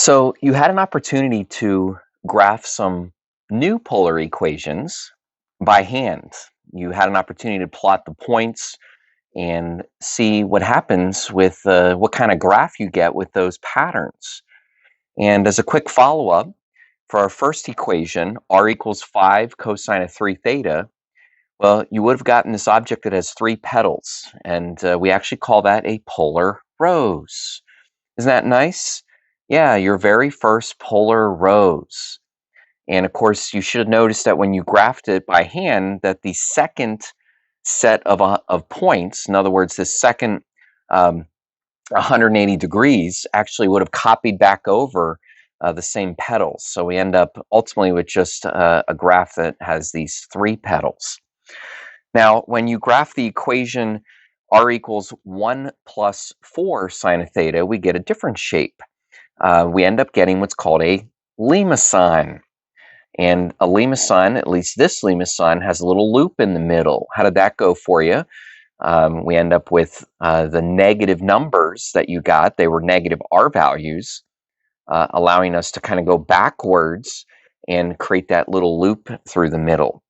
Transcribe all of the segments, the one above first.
So you had an opportunity to graph some new polar equations by hand. You had an opportunity to plot the points and see what happens with what kind of graph you get with those patterns. And as a quick follow-up, for our first equation, r equals 5 cosine of 3 theta, well, you would have gotten this object that has three petals, and we actually call that a polar rose. Isn't that nice? Yeah, your very first polar rose. And of course, you should have noticed that when you graphed it by hand, that the second set of points, in other words, the second 180 degrees, actually would have copied back over the same petals. So we end up ultimately with just a graph that has these three petals. Now, when you graph the equation r equals 1 plus 4 sine of theta, we get a different shape. We end up getting what's called a lemma. And a lemma, at least this lemma, has a little loop in the middle. How did that go for you? We end up with the negative numbers that you got. They were negative r values, allowing us to kind of go backwards and create that little loop through the middle.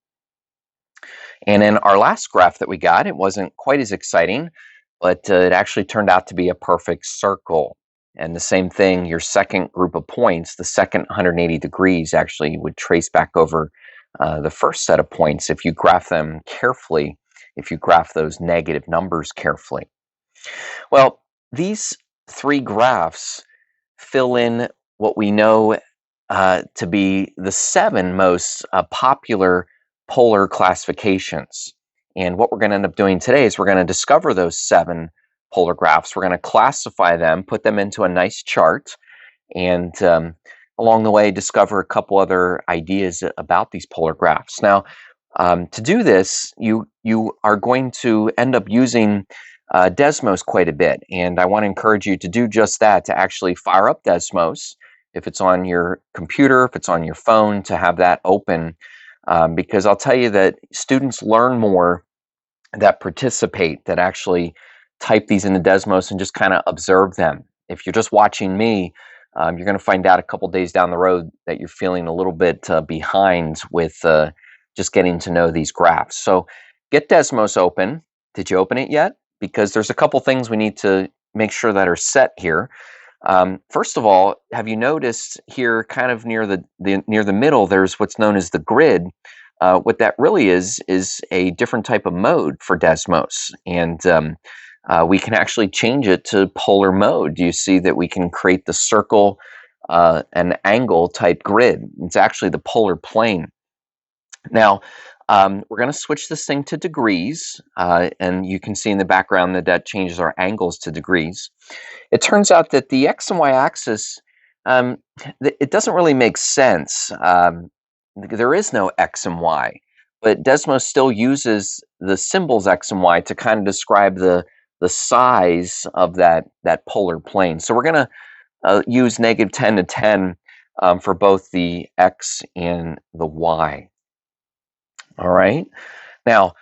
And in our last graph that we got, it wasn't quite as exciting, but it actually turned out to be a perfect circle. And the same thing, your second group of points, the second 180 degrees actually would trace back over the first set of points if you graph them carefully, if you graph those negative numbers carefully. Well, these three graphs fill in what we know to be the seven most popular polar classifications. And what we're going to end up doing today is we're going to discover those seven polar graphs. We're going to classify them, put them into a nice chart, and along the way discover a couple other ideas about these polar graphs. Now, to do this, you are going to end up using Desmos quite a bit, and I want to encourage you to do just that, to actually fire up Desmos, if it's on your computer, if it's on your phone, to have that open, because I'll tell you that students learn more that participate, that actually type these into Desmos and just kind of observe them. If you're just watching me, you're going to find out a couple days down the road that you're feeling a little bit behind with just getting to know these graphs. So get Desmos open. Did you open it yet? Because there's a couple things we need to make sure that are set here. First of all, have you noticed here, kind of near the middle, there's what's known as the grid. What that really is a different type of mode for Desmos, and we can actually change it to polar mode. You see that we can create the circle and angle type grid. It's actually the polar plane. Now, we're going to switch this thing to degrees, and you can see in the background that changes our angles to degrees. It turns out that the x and y axis, it doesn't really make sense. There is no x and y, but Desmos still uses the symbols x and y to kind of describe the size of that polar plane. So we're going to use negative 10 to 10 for both the x and the y. All right. Now,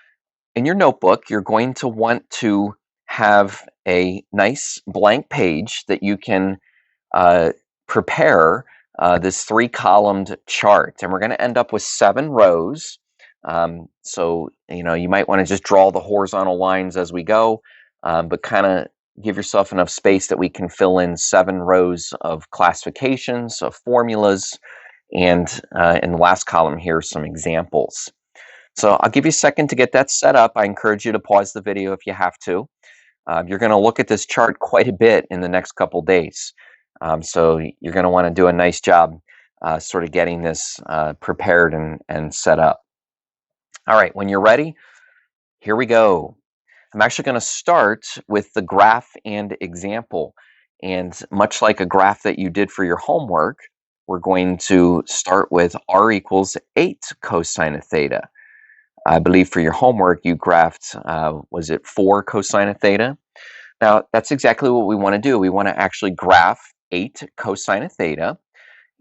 in your notebook, you're going to want to have a nice blank page that you can prepare this three-columned chart. And we're going to end up with 7 rows. So, you might want to just draw the horizontal lines as we go, but kind of give yourself enough space that we can fill in 7 rows of classifications, of formulas, and in the last column here, some examples. So I'll give you a second to get that set up. I encourage you to pause the video if you have to. You're going to look at this chart quite a bit in the next couple days. So you're going to want to do a nice job sort of getting this prepared and set up. All right, when you're ready, here we go. I'm actually going to start with the graph and example. And much like a graph that you did for your homework, we're going to start with r equals 8 cosine of theta. I believe for your homework, you graphed, was it 4 cosine of theta? Now, that's exactly what we want to do. We want to actually graph 8 cosine of theta.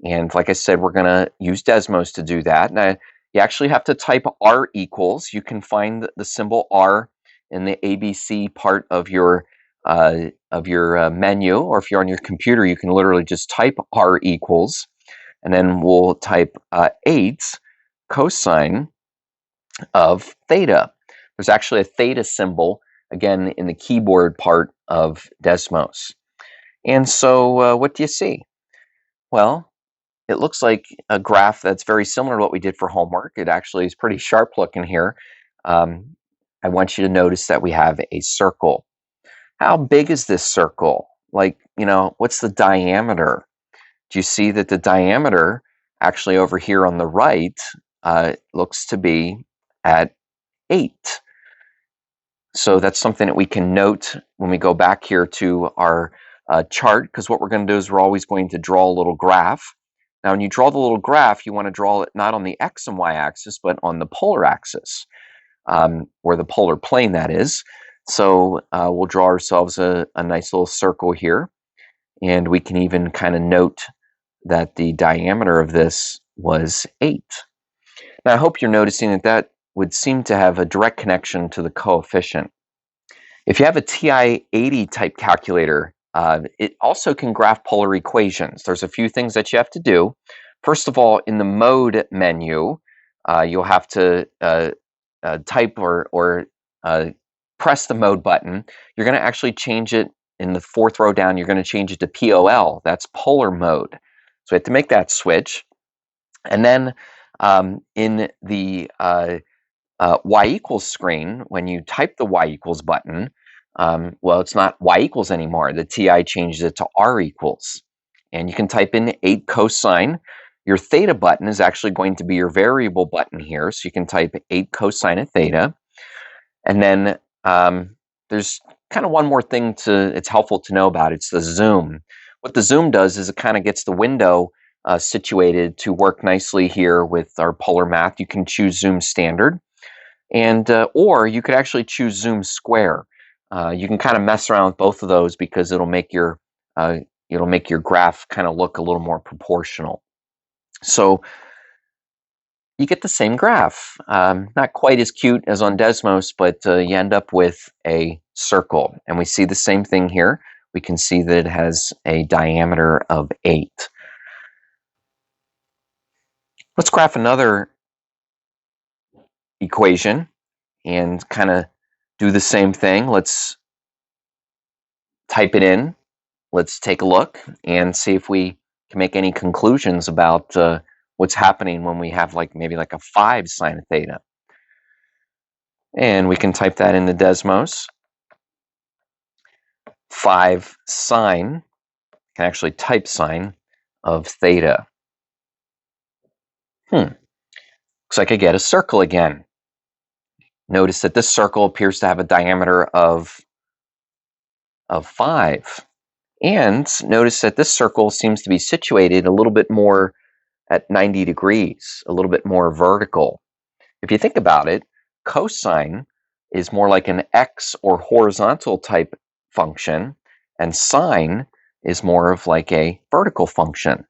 And like I said, we're going to use Desmos to do that. Now, you actually have to type r equals. You can find the symbol r in the ABC part of your of your menu, or if you're on your computer, you can literally just type r equals, and then we'll type 8 cosine of theta. There's actually a theta symbol, again, in the keyboard part of Desmos. And so what do you see? Well, it looks like a graph that's very similar to what we did for homework. It actually is pretty sharp looking here. I want you to notice that we have a circle. How big is this circle? Like, what's the diameter? Do you see that the diameter actually over here on the right looks to be at 8? So that's something that we can note when we go back here to our chart, because what we're going to do is we're always going to draw a little graph. Now, when you draw the little graph, you want to draw it not on the x and y axis, but on the polar axis, or the polar plane, that is. So we'll draw ourselves a nice little circle here, and we can even kind of note that the diameter of this was 8. Now, I hope you're noticing that that would seem to have a direct connection to the coefficient. If you have a TI-80 type calculator, it also can graph polar equations. There's a few things that you have to do. First of all, in the mode menu, you'll have to type or press the mode button. You're going to actually change it in the 4th row down. You're going to change it to POL. That's polar mode. So we have to make that switch. And then in the y equals screen, when you type the y equals button, well, it's not y equals anymore. The TI changes it to r equals. And you can type in 8 cosine. Your theta button is actually going to be your variable button here. So you can type 8 cosine of theta. And then there's kind of one more thing it's helpful to know about. It's the zoom. What the zoom does is it kind of gets the window situated to work nicely here with our polar math. You can choose zoom standard, and or you could actually choose zoom square. You can kind of mess around with both of those because it'll make your graph kind of look a little more proportional. So you get the same graph. Not quite as cute as on Desmos, but you end up with a circle. And we see the same thing here. We can see that it has a diameter of 8. Let's graph another equation and kind of do the same thing. Let's type it in. Let's take a look and see if we can make any conclusions about what's happening when we have maybe a 5 sine of theta. And we can type that into Desmos. 5 sine, can actually type sine of theta. Looks like I get a circle again. Notice that this circle appears to have a diameter of 5. And notice that this circle seems to be situated a little bit more at 90 degrees, a little bit more vertical. If you think about it, cosine is more like an x or horizontal type function, and sine is more of like a vertical function.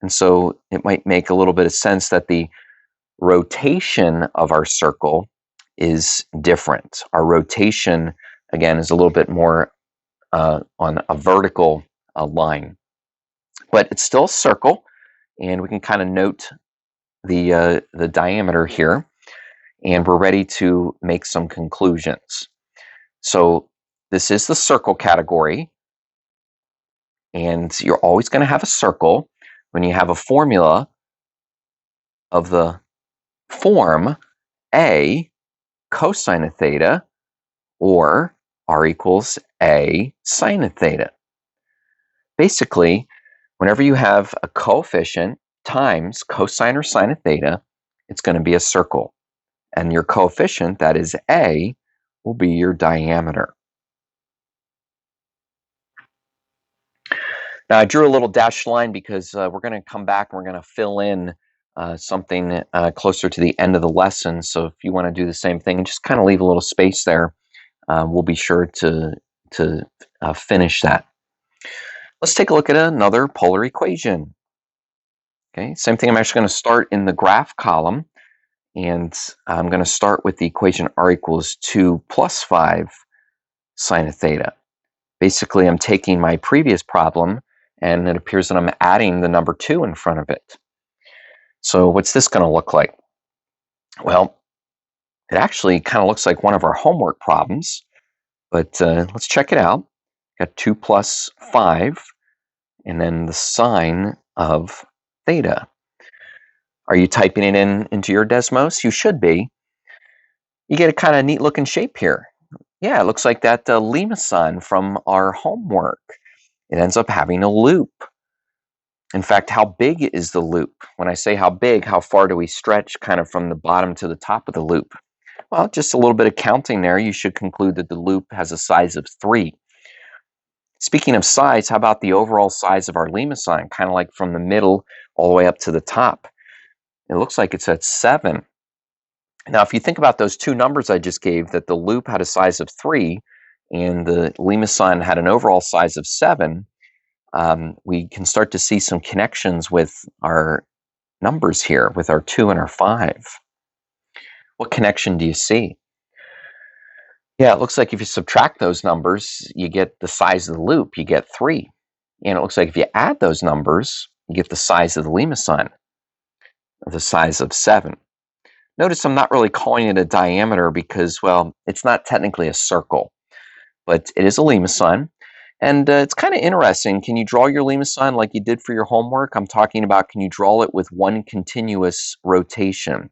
And so it might make a little bit of sense that the rotation of our circle is different. Our rotation, again, is a little bit more on a vertical line. But it's still a circle, and we can kind of note the diameter here, and we're ready to make some conclusions. So this is the circle category, and you're always going to have a circle when you have a formula of the form a cosine of theta or r equals a sine of theta. Basically, whenever you have a coefficient times cosine or sine of theta, it's going to be a circle. And your coefficient, that is a, will be your diameter. Now, I drew a little dashed line because we're going to come back and we're going to fill in something closer to the end of the lesson. So if you want to do the same thing and just kind of leave a little space there, we'll be sure to finish that. Let's take a look at another polar equation. Okay, same thing. I'm actually going to start in the graph column, and I'm going to start with the equation r equals 2 plus 5 sine of theta. Basically, I'm taking my previous problem, and it appears that I'm adding the number 2 in front of it. So what's this going to look like? Well, it actually kind of looks like one of our homework problems, but let's check it out. Got 2 plus 5, and then the sine of theta. Are you typing it into your Desmos? You should be. You get a kind of neat looking shape here. Yeah, it looks like that lemma from our homework. It ends up having a loop. In fact, how big is the loop? When I say how big, how far do we stretch kind of from the bottom to the top of the loop? Well, just a little bit of counting there, you should conclude that the loop has a size of 3. Speaking of size, how about the overall size of our lemma, kind of like from the middle all the way up to the top? It looks like it's at 7. Now, if you think about those two numbers I just gave, that the loop had a size of 3 and the lemma had an overall size of 7, we can start to see some connections with our numbers here, with our 2 and our 5. What connection do you see? Yeah, it looks like if you subtract those numbers, you get the size of the loop, you get 3. And it looks like if you add those numbers, you get the size of the lemma, the size of 7. Notice I'm not really calling it a diameter because, well, it's not technically a circle, but it is a lemma. And it's kind of interesting. Can you draw your lemma like you did for your homework? I'm talking about, can you draw it with one continuous rotation?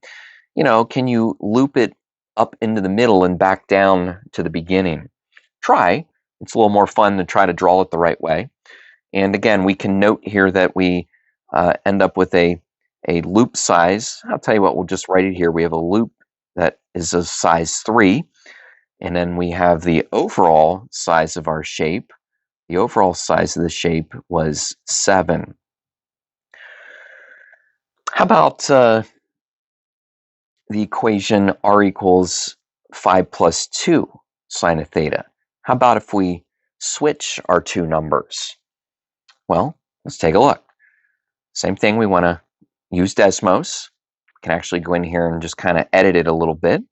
You know, can you loop it up into the middle and back down to the beginning? Try. It's a little more fun to try to draw it the right way. And again, we can note here that we end up with a loop size. I'll tell you what, we'll just write it here. We have a loop that is of size 3. And then we have the overall size of our shape. The overall size of the shape was 7. How about the equation r equals 5 plus 2 sine of theta? How about if we switch our two numbers? Well, let's take a look. Same thing, we want to use Desmos. We can actually go in here and just kind of edit it a little bit.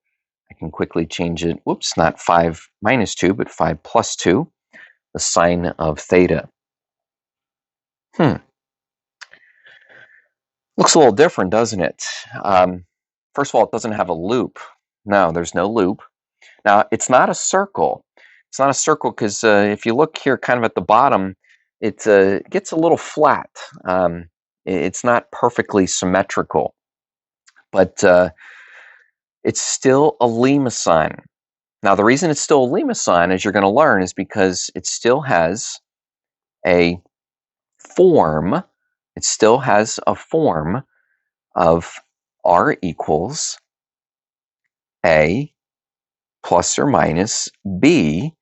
I can quickly change it. Whoops, not 5 minus 2, but 5 plus 2, the sine of theta. Looks a little different, doesn't it? First of all, it doesn't have a loop. No, there's no loop. Now, it's not a circle. It's not a circle because if you look here kind of at the bottom, it gets a little flat. It's not perfectly symmetrical, but it's still a lemma. Now, the reason it's still a lemma, as you're going to learn, is because it still has a form. It still has a form of r equals a plus or minus b,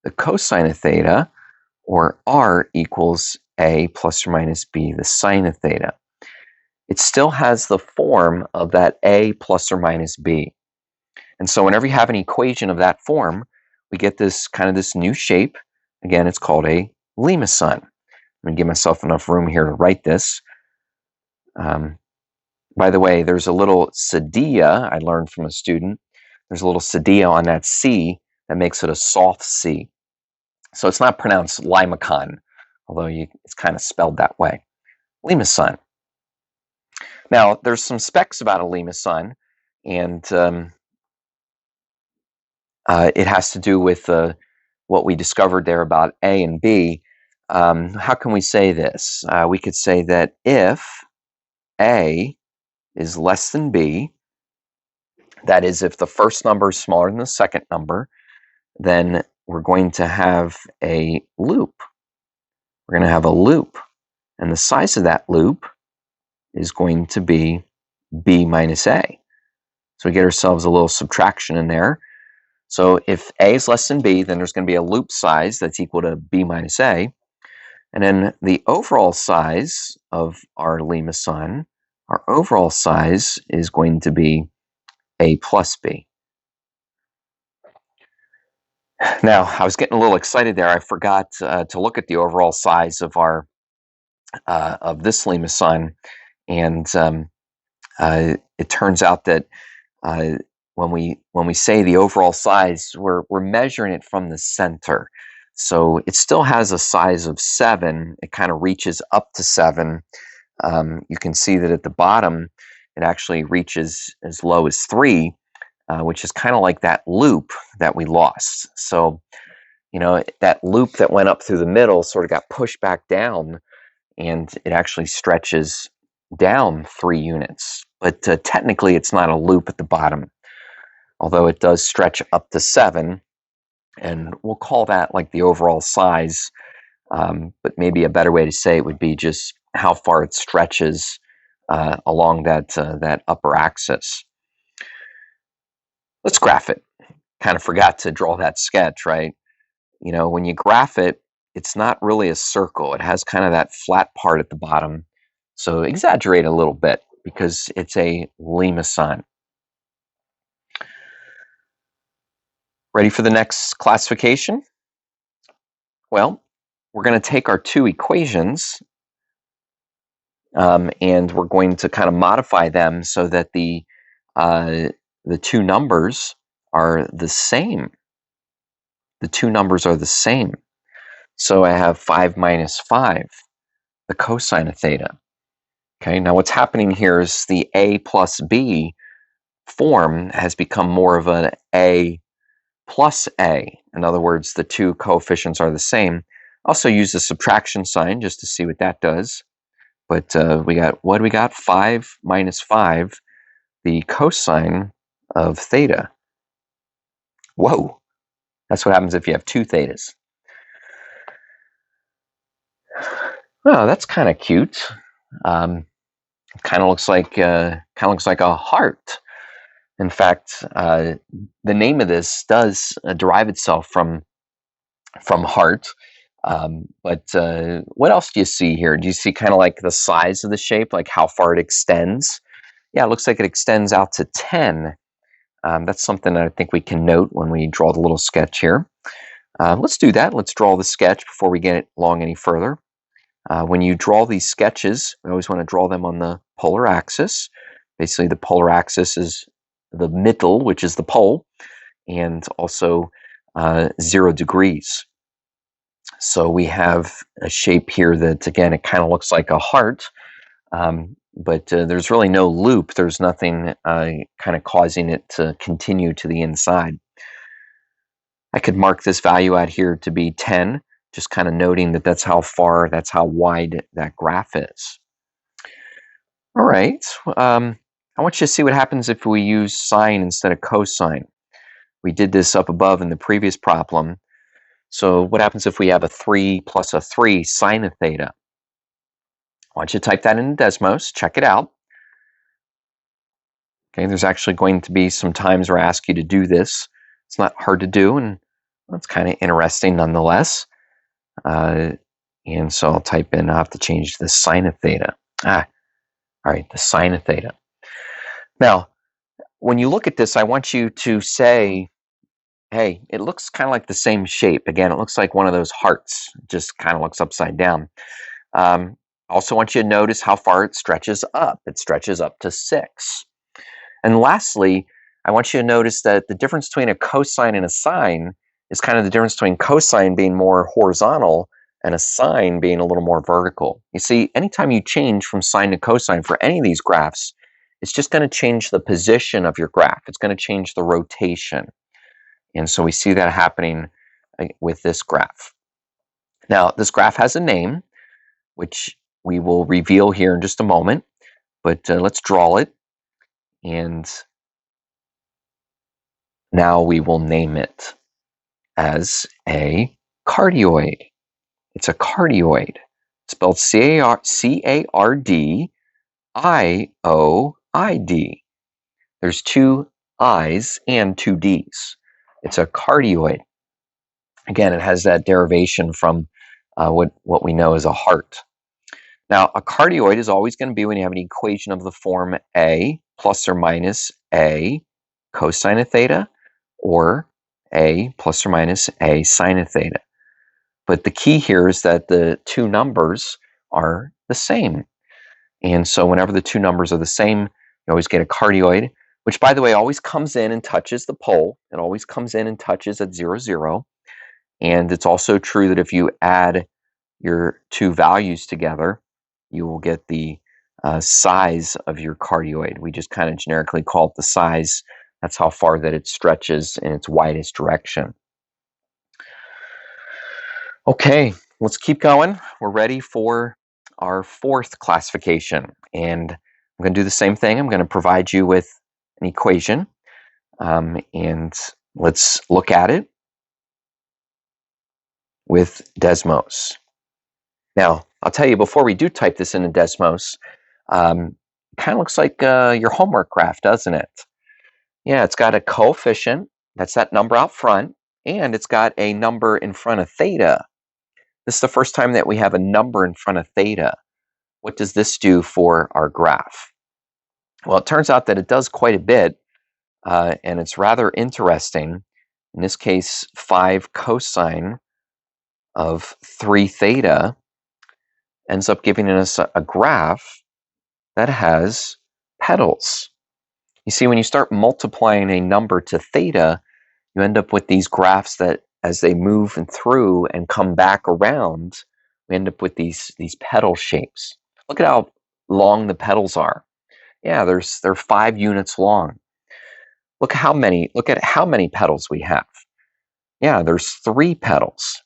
the cosine of theta, or r equals a plus or minus b, the sine of theta. It still has the form of that a plus or minus b. And so whenever you have an equation of that form, we get this kind of this new shape. Again, it's called a lemma. I'm going to give myself enough room here to write this. By the way, there's a little cedilla I learned from a student. There's a little cedilla on that C that makes it a soft C. So it's not pronounced limacon, although it's kind of spelled that way. Lemma. Now, there's some specs about a lemma, and it has to do with what we discovered there about A and B. How can we say this? We could say that if A is less than B, that is, if the first number is smaller than the second number, then we're going to have a loop. We're going to have a loop, and the size of that loop is going to be B minus A. So we get ourselves a little subtraction in there. So if A is less than B, then there's going to be a loop size that's equal to B minus A. And then the overall size of our lemma, our overall size is going to be A plus B. Now, I was getting a little excited there. I forgot to look at the overall size of our of this lemma, and it turns out that when we say the overall size, we're measuring it from the center. So it still has a size of 7. It kind of reaches up to 7. You can see that at the bottom, it actually reaches as low as 3, which is kind of like that loop that we lost. So, that loop that went up through the middle sort of got pushed back down, and it actually stretches down 3 units. But technically, it's not a loop at the bottom, although it does stretch up to 7, and we'll call that like the overall size. But maybe a better way to say it would be just how far it stretches along that upper axis. Let's graph it. Kind of forgot to draw that sketch, right? When you graph it, it's not really a circle. It has kind of that flat part at the bottom. So exaggerate a little bit because it's a limacon. Ready for the next classification? Well, we're going to take our two equations and we're going to kind of modify them so that the two numbers are the same. The two numbers are the same. So I have 5 minus 5, the cosine of theta. Okay, now what's happening here is the a plus b form has become more of an a plus a. In other words, the two coefficients are the same. Also use the subtraction sign just to see what that does. But what do we got? 5 minus 5, the cosine of theta. Whoa, that's what happens if you have two thetas. Oh, that's kind of cute. Kind of looks like a heart. In fact, the name of this does derive itself from heart. But what else do you see here? Do you see kind of like the size of the shape, like how far it extends? Yeah, it looks like it extends out to 10. That's something that I think we can note when we draw the little sketch here. Let's do that. Let's draw the sketch before we get along any further. When you draw these sketches, we always want to draw them on the polar axis. Basically, the polar axis is the middle, which is the pole, and also 0 degrees. So we have a shape here that, again, it kind of looks like a heart, but there's really no loop. There's nothing kind of causing it to continue to the inside. I could mark this value out here to be 10, just kind of noting that that's how wide that graph is. All right, I want you to see what happens if we use sine instead of cosine. We did this up above in the previous problem. So what happens if we have a 3 plus a 3 sine of theta? I want you to type that in Desmos, check it out. Okay, there's actually going to be some times where I ask you to do this. It's not hard to do, and it's kind of interesting nonetheless. And so I'll type in, I'll have to change the sine of theta. All right, the sine of theta. Now, when you look at this, I want you to say, hey, it looks kind of like the same shape. Again, it looks like one of those hearts. It just kind of looks upside down. Also want you to notice how far it stretches up. It stretches up to 6. And lastly, I want you to notice that the difference between a cosine and a sine is kind of the difference between cosine being more horizontal and a sine being a little more vertical. You see, anytime you change from sine to cosine for any of these graphs, it's just going to change the position of your graph. It's going to change the rotation. And so we see that happening with this graph. Now, this graph has a name, which we will reveal here in just a moment, but let's draw it. And now we will name it as a cardioid. It's a cardioid, spelled C-A-R-D-I-O-I-D. There's 2 I's and 2 D's. It's a cardioid. Again, it has that derivation from what we know as a heart. Now, a cardioid is always going to be when you have an equation of the form A plus or minus A cosine of theta, or A plus or minus A sine of theta. But the key here is that the two numbers are the same. And so whenever the two numbers are the same, you always get a cardioid, which, by the way, always comes in and touches the pole. It always comes in and touches at 0, 0. And it's also true that if you add your two values together, you will get the size of your cardioid. We just kind of generically call it the size. That's how far that it stretches in its widest direction. Okay, let's keep going. We're ready for our fourth classification. And I'm going to do the same thing. I'm going to provide you with an equation. And let's look at it with Desmos. Now, I'll tell you, before we do type this into Desmos, kind of looks like your homework graph, doesn't it? Yeah, it's got a coefficient, that's that number out front, and it's got a number in front of theta. This is the first time that we have a number in front of theta. What does this do for our graph? Well, it turns out that it does quite a bit, and it's rather interesting. In this case, 5 cosine of 3 theta ends up giving us a graph that has petals. You see, when you start multiplying a number to theta, you end up with these graphs that, as they move through and come back around, we end up with these petal shapes. Look at how long the petals are. Yeah, they're 5 units long. Look at how many petals we have. Yeah, there's 3 petals.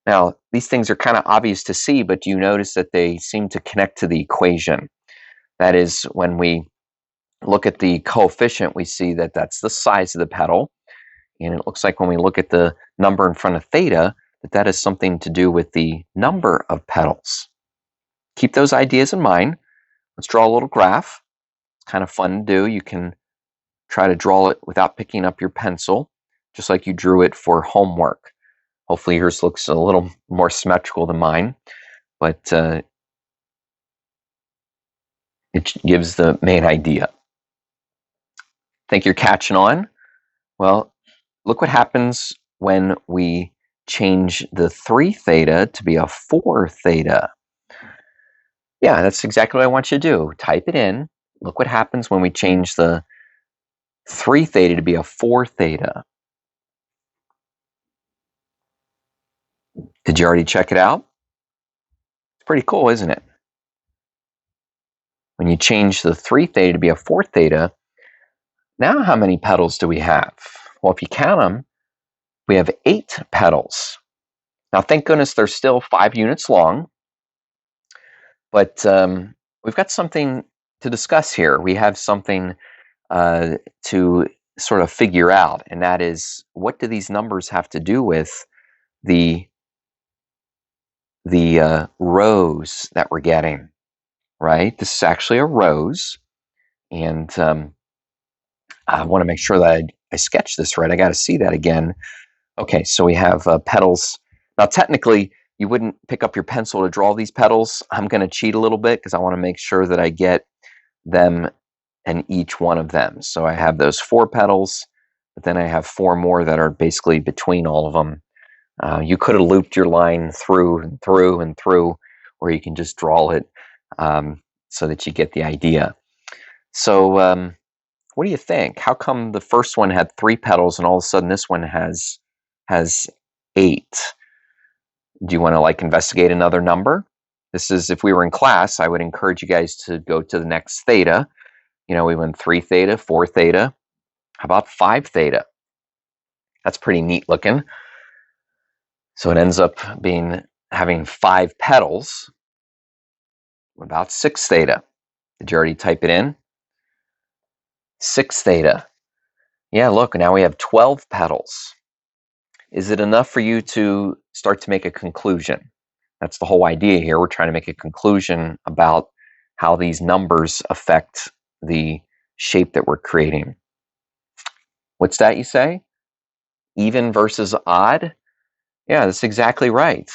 Now, these things are kind of obvious to see, but you notice that they seem to connect to the equation. That is, when we look at the coefficient, we see that that's the size of the petal. And it looks like when we look at the number in front of theta, that has something to do with the number of petals. Keep those ideas in mind. Let's draw a little graph. It's kind of fun to do. You can try to draw it without picking up your pencil, just like you drew it for homework. Hopefully yours looks a little more symmetrical than mine, but it gives the main idea. Think you're catching on? Well, look what happens when we change the 3 theta to be a 4 theta. Yeah, that's exactly what I want you to do. Type it in. Look what happens when we change the 3 theta to be a 4 theta. Did you already check it out? It's pretty cool, isn't it? When you change the 3 theta to be a 4 theta, now how many petals do we have? Well, if you count them, we have 8 petals. Now, thank goodness they're still 5 units long, but we've got something to discuss here. We have something to sort of figure out, and that is, what do these numbers have to do with the rows that we're getting, right? This is actually a rose, and I want to make sure that I sketch this right. I got to see that again. Okay, so we have petals. Now, technically, you wouldn't pick up your pencil to draw these petals. I'm going to cheat a little bit because I want to make sure that I get them and each one of them. So I have those 4 petals, but then I have 4 more that are basically between all of them. You could have looped your line through and through and through, or you can just draw it so that you get the idea. So what do you think? How come the first one had 3 petals and all of a sudden this one has 8? Do you want to investigate another number? This is, if we were in class, I would encourage you guys to go to the next theta. You know, we went 3 theta, 4 theta. How about 5 theta? That's pretty neat looking. So it ends up having 5 petals. What about 6 theta? Did you already type it in? 6 theta. Yeah, look, now we have 12 petals. Is it enough for you to start to make a conclusion? That's the whole idea here. We're trying to make a conclusion about how these numbers affect the shape that we're creating. What's that you say? Even versus odd? Yeah, that's exactly right.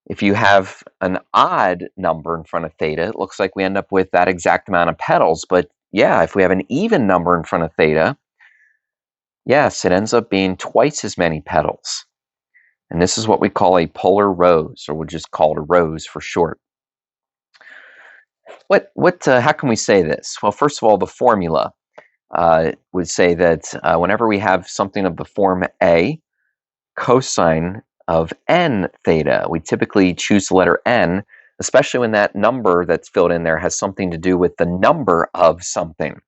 If you have an odd number in front of theta, it looks like we end up with that exact amount of petals. But yeah, if we have an even number in front of theta, yes, it ends up being twice as many petals. And this is what we call a polar rose, or we'll just call it a rose for short. How can we say this? Well, first of all, the formula would say that whenever we have something of the form A, cosine of n theta. We typically choose the letter n, especially when that number that's filled in there has something to do with the number of something,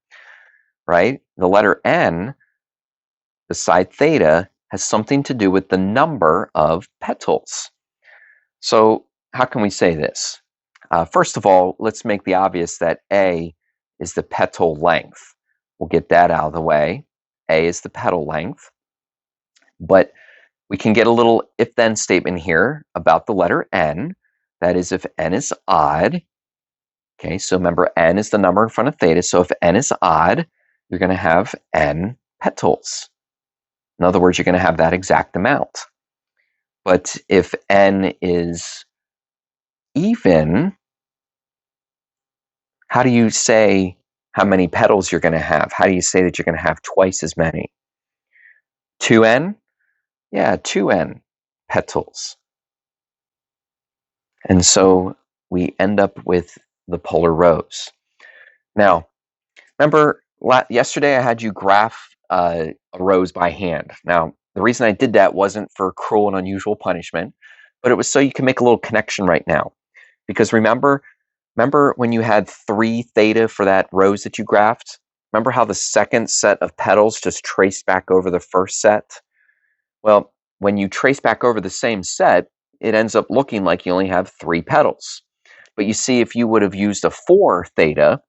right? The letter n beside theta has something to do with the number of petals. So how can we say this? First of all, let's make the obvious that A is the petal length. We'll get that out of the way. A is the petal length. But we can get a little if-then statement here about the letter n. That is, if n is odd. Okay, so remember, n is the number in front of theta. So if n is odd, you're going to have n petals. In other words, you're going to have that exact amount. But if n is even, how do you say how many petals you're going to have? How do you say that you're going to have twice as many? 2n? Yeah, 2n petals. And so we end up with the polar rose. Now, remember yesterday I had you graph a rose by hand. Now, the reason I did that wasn't for cruel and unusual punishment, but it was so you can make a little connection right now. Because remember when you had 3 theta for that rose that you graphed? Remember how the second set of petals just traced back over the first set? Well, when you trace back over the same set, it ends up looking like you only have 3 petals. But you see, if you would have used a 4 theta,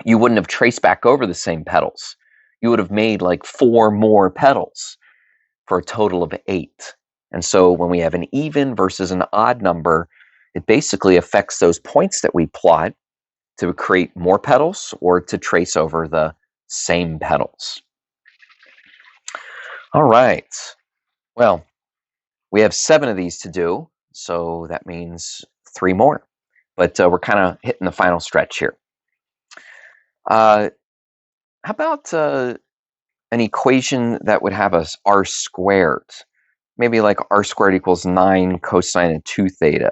you wouldn't have traced back over the same petals. You would have made like 4 more petals for a total of 8. And so when we have an even versus an odd number, it basically affects those points that we plot to create more petals or to trace over the same petals. All right. Well, we have 7 of these to do, so that means 3 more. But we're kind of hitting the final stretch here. How about an equation that would have us r squared? Maybe like r squared equals 9 cosine of 2 theta.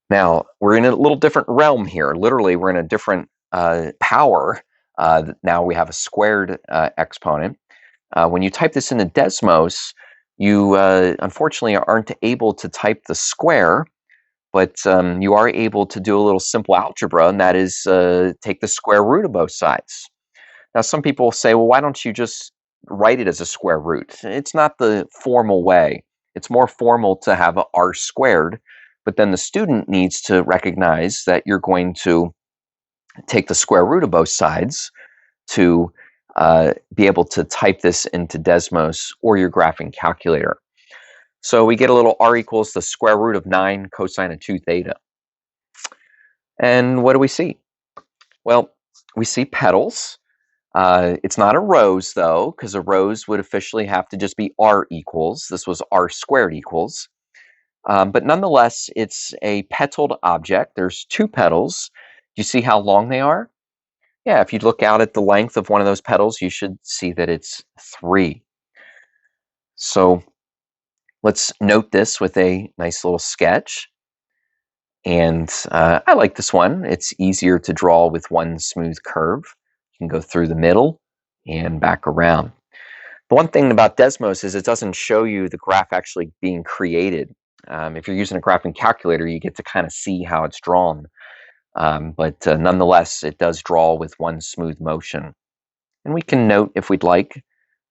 Now, we're in a little different realm here. Literally, we're in a different power. Now we have a squared exponent. When you type this into Desmos, you unfortunately aren't able to type the square, but you are able to do a little simple algebra, and that is take the square root of both sides. Now, some people say, well, why don't you just write it as a square root? It's not the formal way. It's more formal to have a r squared, but then the student needs to recognize that you're going to take the square root of both sides to be able to type this into Desmos or your graphing calculator. So we get a little r equals the square root of 9 cosine of 2 theta. And what do we see? Well, we see petals. It's not a rose, though, because a rose would officially have to just be r equals. This was r squared equals. But nonetheless, it's a petaled object. There's 2 petals. Do you see how long they are? Yeah, if you look out at the length of one of those petals, you should see that it's 3. So let's note this with a nice little sketch. And I like this one. It's easier to draw with one smooth curve. You can go through the middle and back around. The one thing about Desmos is it doesn't show you the graph actually being created. If you're using a graphing calculator, you get to kind of see how it's drawn. But nonetheless, it does draw with one smooth motion. And we can note, if we'd like,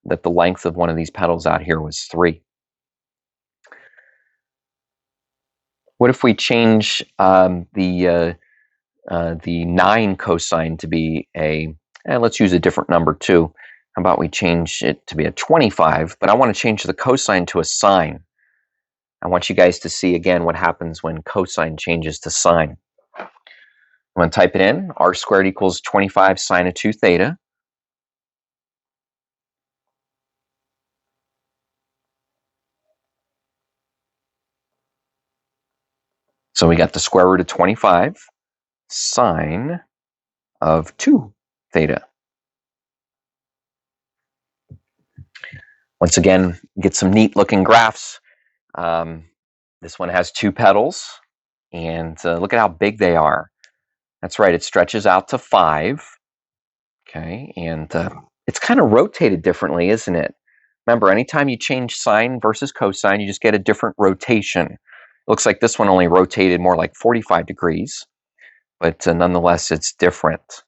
that the length of one of these petals out here was 3. What if we change the 9 cosine to be let's use a different number too. How about we change it to be a 25, but I want to change the cosine to a sine. I want you guys to see again what happens when cosine changes to sine. I'm going to type it in. R squared equals 25 sine of 2 theta. So we got the square root of 25 sine of 2 theta. Once again, get some neat looking graphs. This one has 2 petals, and look at how big they are. That's right, it stretches out to 5. Okay, and it's kind of rotated differently, isn't it? Remember, anytime you change sine versus cosine, you just get a different rotation. It looks like this one only rotated more like 45 degrees, but nonetheless, it's different.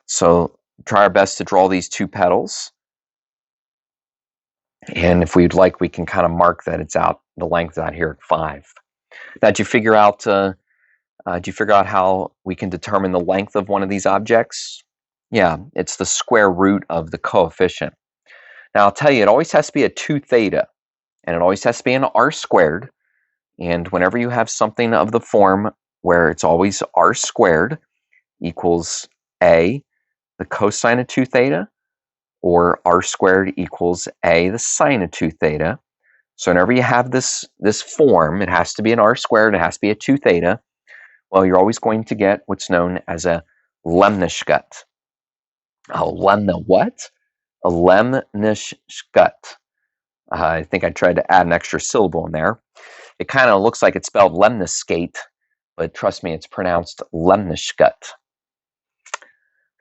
So try our best to draw these two petals. And if we'd like, we can kind of mark that it's out, the length out here at 5. Now, did you figure out how we can determine the length of one of these objects? Yeah, it's the square root of the coefficient. Now, I'll tell you, it always has to be a 2 theta, and it always has to be an r squared. And whenever you have something of the form where it's always r squared equals a, the cosine of 2 theta, or r squared equals a, the sine of 2 theta. So whenever you have this form, it has to be an r squared, it has to be a 2 theta. Well, you're always going to get what's known as a Lemniscut. What? A Lemniscut. I think I tried to add an extra syllable in there. It kind of looks like it's spelled lemniscate, but trust me, it's pronounced Lemniscut.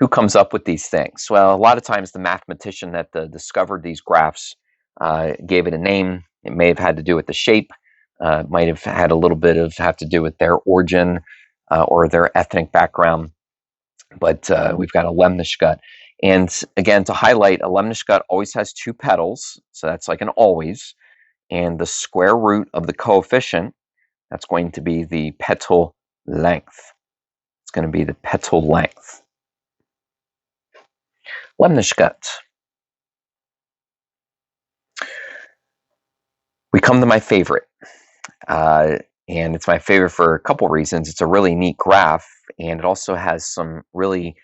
Who comes up with these things? Well, a lot of times the mathematician that discovered these graphs gave it a name. It may have had to do with the shape, might have had a little bit of have to do with their origin or their ethnic background, but we've got a Lemniscut. And again, to highlight, a Lemniscut always has 2 petals, so that's like an always, and the square root of the coefficient, that's going to be the petal length. It's going to be the petal length. Lemniscut. We come to my favorite, and it's my favorite for a couple reasons. It's a really neat graph, and it also has some really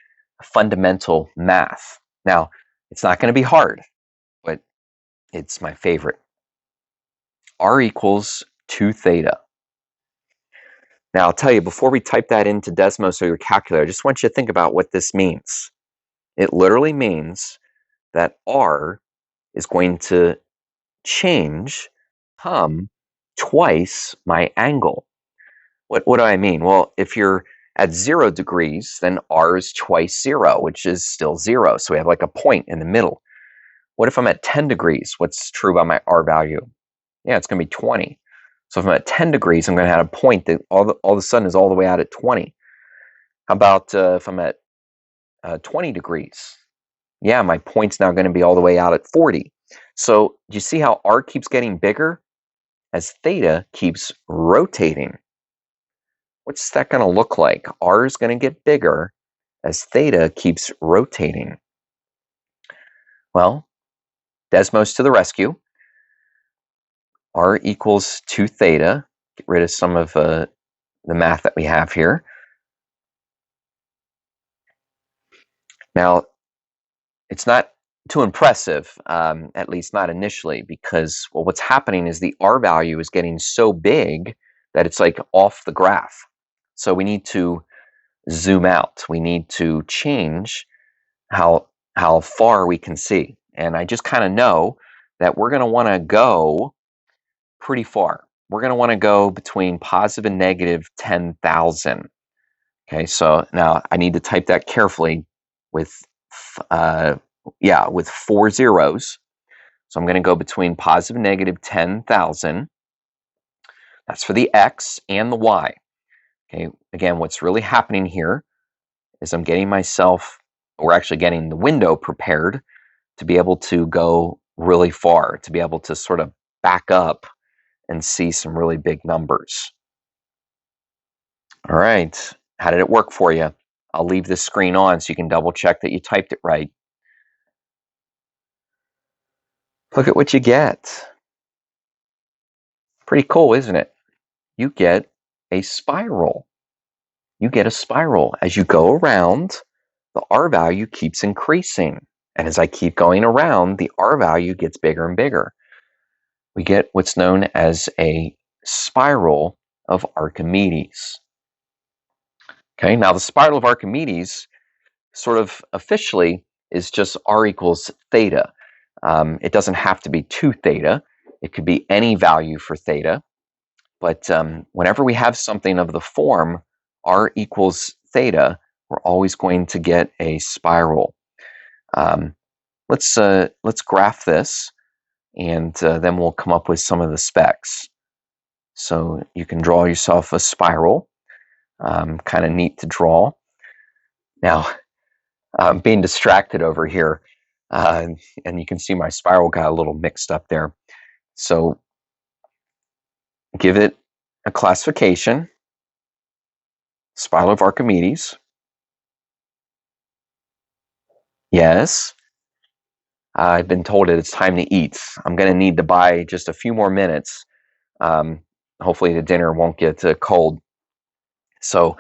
fundamental math. Now, it's not going to be hard, but it's my favorite. R equals 2 theta. Now, I'll tell you, before we type that into Desmos or your calculator, I just want you to think about what this means. It literally means that R is going to change, twice my angle. What do I mean? Well, if you're at 0 degrees, then R is twice 0, which is still 0. So we have like a point in the middle. What if I'm at 10 degrees? What's true about my R value? Yeah, it's going to be 20. So if I'm at 10 degrees, I'm going to have a point that all of a sudden is all the way out at 20. How about if I'm at 20 degrees? Yeah, my point's now going to be all the way out at 40. So do you see how R keeps getting bigger as theta keeps rotating? What's that going to look like? R is going to get bigger as theta keeps rotating. Well, Desmos to the rescue. R equals 2 theta. Get rid of some of the math that we have here. Now, it's not too impressive, at least not initially, because what's happening is the R value is getting so big that it's like off the graph. So we need to zoom out. We need to change how far we can see. And I just kind of know that we're going to want to go pretty far. We're going to want to go between positive and negative 10,000. Okay, so now I need to type that carefully with 4 zeros. So I'm going to go between positive and negative 10,000. That's for the X and the Y. Okay, again, what's really happening here is I'm getting we're actually getting the window prepared to be able to go really far, to be able to sort of back up and see some really big numbers. All right, how did it work for you? I'll leave this screen on so you can double check that you typed it right. Look at what you get. Pretty cool, isn't it? You get a spiral. You get a spiral. As you go around, the R value keeps increasing. And as I keep going around, the R value gets bigger and bigger. We get what's known as a spiral of Archimedes. Okay, now the spiral of Archimedes sort of officially is just R equals theta. It doesn't have to be 2 theta. It could be any value for theta. But whenever we have something of the form R equals theta, we're always going to get a spiral. Let's graph this. and then we'll come up with some of the specs. So you can draw yourself a spiral, kind of neat to draw. Now, I'm being distracted over here, and you can see my spiral got a little mixed up there. So give it a classification, spiral of Archimedes. Yes. I've been told that it's time to eat. I'm going to need to buy just a few more minutes. Hopefully the dinner won't get cold. So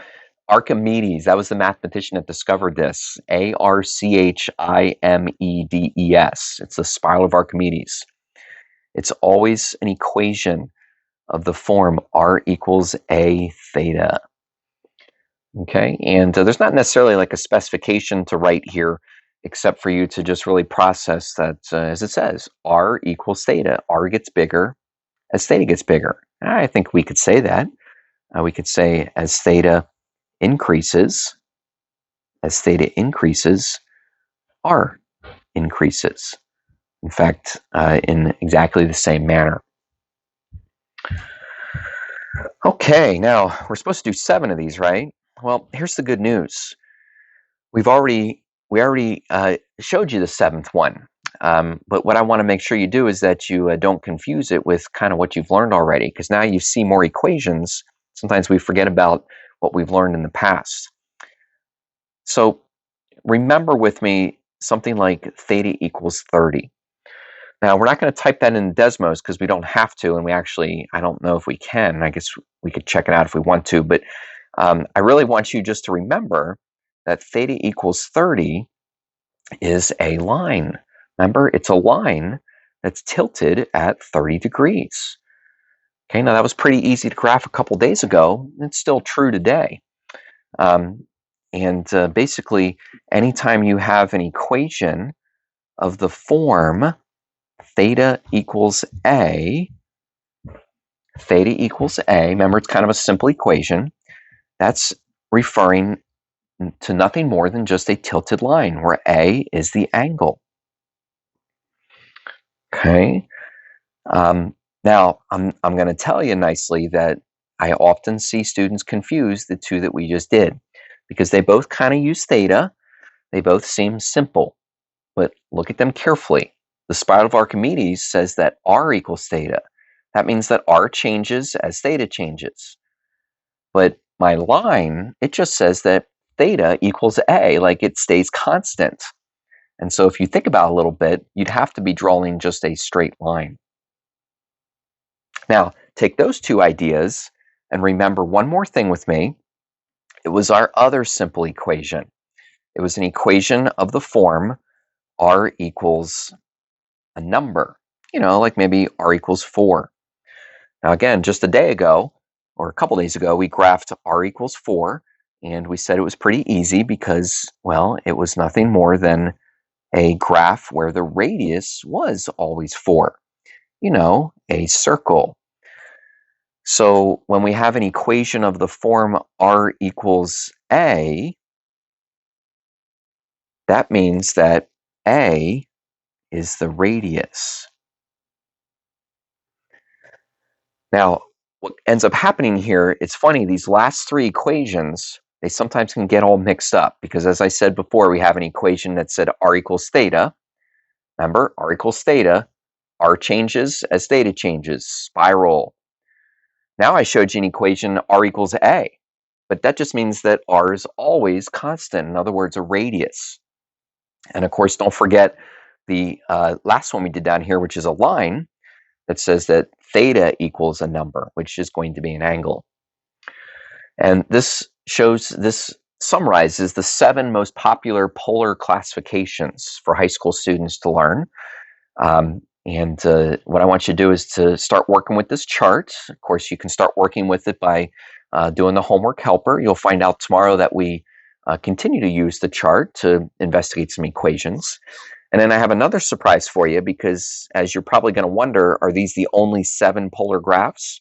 Archimedes, that was the mathematician that discovered this. Archimedes. It's the spiral of Archimedes. It's always an equation of the form r equals a theta. Okay, and there's not necessarily like a specification to write here, except for you to just really process that, as it says, r equals theta. R gets bigger as theta gets bigger. I think we could say that. We could say as theta increases, r increases. In fact, in exactly the same manner. Okay, now we're supposed to do 7 of these, right? Well, here's the good news. We already showed you the 7th one, but what I want to make sure you do is that you don't confuse it with kind of what you've learned already, because now you see more equations. Sometimes we forget about what we've learned in the past. So remember with me something like theta equals 30. Now, we're not going to type that in Desmos because we don't have to, and I don't know if we can. I guess we could check it out if we want to, but I really want you just to remember that theta equals 30 is a line. Remember, it's a line that's tilted at 30 degrees. Okay, now that was pretty easy to graph a couple days ago. It's still true today. Basically, anytime you have an equation of the form theta equals a, remember it's kind of a simple equation, that's referring to nothing more than just a tilted line where a is the angle. Okay. Now, I'm going to tell you nicely that I often see students confuse the two that we just did because they both kind of use theta. They both seem simple, but look at them carefully. The spiral of Archimedes says that r equals theta. That means that r changes as theta changes. But my line, it just says that theta equals a, like it stays constant. And so if you think about it a little bit, you'd have to be drawing just a straight line. Now, take those two ideas and remember one more thing with me. It was our other simple equation. It was an equation of the form r equals a number, like maybe r equals 4. Now, again, just a day ago, or a couple days ago, we graphed r equals 4, and we said it was pretty easy because, well, it was nothing more than a graph where the radius was always 4, a circle. So when we have an equation of the form r equals a, that means that a is the radius. Now, what ends up happening here, it's funny, these last 3 equations, they sometimes can get all mixed up because, as I said before, we have an equation that said r equals theta. Remember, r equals theta, r changes as theta changes, spiral. Now I showed you an equation r equals a, but that just means that r is always constant, in other words, a radius. And of course, don't forget the last one we did down here, which is a line that says that theta equals a number, which is going to be an angle. And this summarizes the 7 most popular polar classifications for high school students to learn. What I want you to do is to start working with this chart. Of course, you can start working with it by doing the homework helper. You'll find out tomorrow that we continue to use the chart to investigate some equations. And then I have another surprise for you because, as you're probably going to wonder, are these the only 7 polar graphs?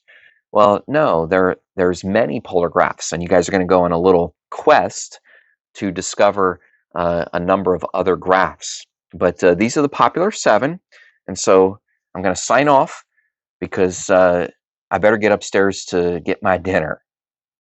Well, no, there's many polar graphs, and you guys are going to go on a little quest to discover a number of other graphs. But these are the popular 7. And so I'm going to sign off because I better get upstairs to get my dinner.